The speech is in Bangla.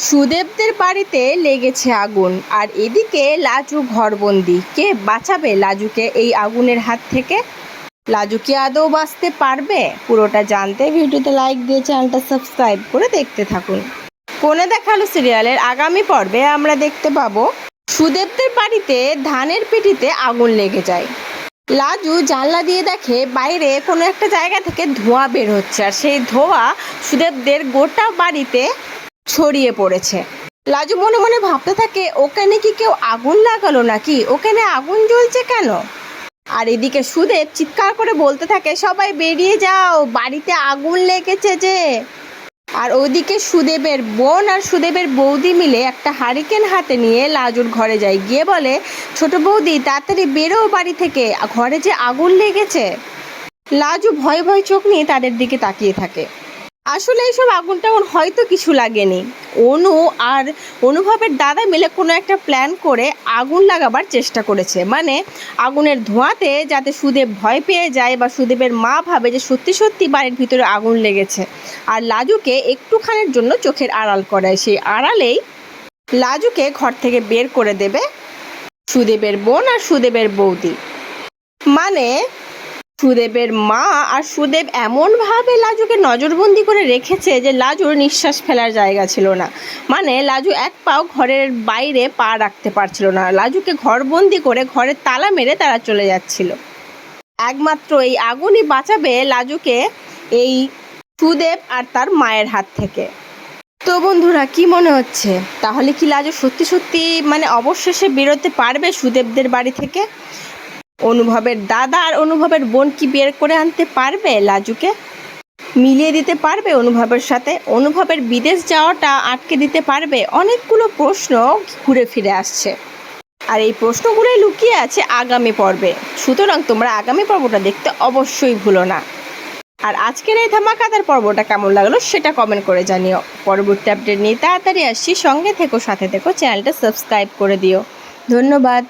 সুদেবদের বাড়িতে লেগেছে আগুন, আর এদিকে লাজু ঘরবন্দি। কে বাঁচাবে লাজুকে এই আগুনের হাত থেকে? লাজু কি আদৌ বাঁচতে পারবে? পুরোটা জানতে ভিডিওতে লাইক দিয়ে চ্যানেলটা সাবস্ক্রাইব করে দেখতে থাকুন। কোণে দেখালো সিরিয়ালের আগামী পর্বে আমরা দেখতে পাবো সুদেবদের বাড়িতে ধানের পেটিতে আগুন লেগে যায়। লাজু জানলা দিয়ে দেখে বাইরে কোনো একটা জায়গা থেকে ধোঁয়া বের হচ্ছে, আর সেই ধোঁয়া সুদেবদের গোটা বাড়িতে ছড়িয়ে পড়েছে। লাজু মনে মনে ভাবতে থাকে, ওখানে কি কেউ আগুন লাগালো নাকি? ওখানে আগুন জ্বলছে কেন? আর এদিকে সুদেব চিৎকার করে বলতে থাকে, সবাই বেরিয়ে যাও, বাড়িতে আগুন লেগেছে যে। আর ওইদিকে সুদেবের বোন আর সুদেবের বৌদি মিলে একটা হারিকেন হাতে নিয়ে লাজুর ঘরে যায়, গিয়ে বলে, ছোট বৌদি তাড়াতাড়ি বেরো বাড়ি থেকে, ঘরে যে আগুন লেগেছে। লাজু ভয় ভয় চোখ নিয়ে তাদের দিকে তাকিয়ে থাকে। আসলে এইসব আগুন টাগুন হয়তো কিছু লাগেনি, অনু আর অনুভবের দাদা মিলে কোনো একটা প্ল্যান করে আগুন লাগাবার চেষ্টা করেছে। মানে আগুনের ধোঁয়াতে যাতে সুদেব ভয় পেয়ে যায় বা সুদেবের মা ভাবে যে সত্যি সত্যি বাড়ির ভিতরে আগুন লেগেছে, আর লাজুকে একটুখানির জন্য চোখের আড়াল করায়। সেই আড়ালেই লাজুকে ঘর থেকে বের করে দেবে সুদেবের বোন আর সুদেবের বৌদি। মানে সুদেবের মা আর সুদেব এমনভাবে লাজুকে নজরবন্দি করে রেখেছে যে লাজুর নিঃশ্বাস ফেলার জায়গা ছিল না। মানে লাজু এক পাও ঘরের বাইরে পা রাখতে পারছিল না। লাজুকে ঘরবন্দি করে ঘরে তালা মেরে তারা চলে যাচ্ছিল। একমাত্র এই আগুনই বাঁচাবে লাজুকে এই সুদেব আর তার মায়ের হাত থেকে। তো বন্ধুরা, কি মনে হচ্ছে, তাহলে কি লাজু সত্যি সত্যি অবশেষে বেরোতে পারবে সুদেবদের বাড়ি থেকে? অনুভবের দাদা আর অনুভবের বোন কি বের করে আনতে পারবে লাজুকে? মিলিয়ে দিতে পারবে অনুভবের সাথে? অনুভবের বিদেশ যাওয়াটা আটকে দিতে পারবে? অনেকগুলো প্রশ্ন ঘুরে ফিরে আসছে, আর এই প্রশ্নগুলোই লুকিয়ে আছে আগামী পর্বে। সুতরাং তোমরা আগামী পর্বটা দেখতে অবশ্যই ভুলো না। আর আজকের এই ধামাকাদার পর্বটা কেমন লাগলো সেটা কমেন্ট করে জানিও। পরবর্তী আপডেট নিয়ে তাড়াতাড়ি আসছি, সঙ্গে থেকো, সাথে থেকো, চ্যানেলটা সাবস্ক্রাইব করে দিও। ধন্যবাদ।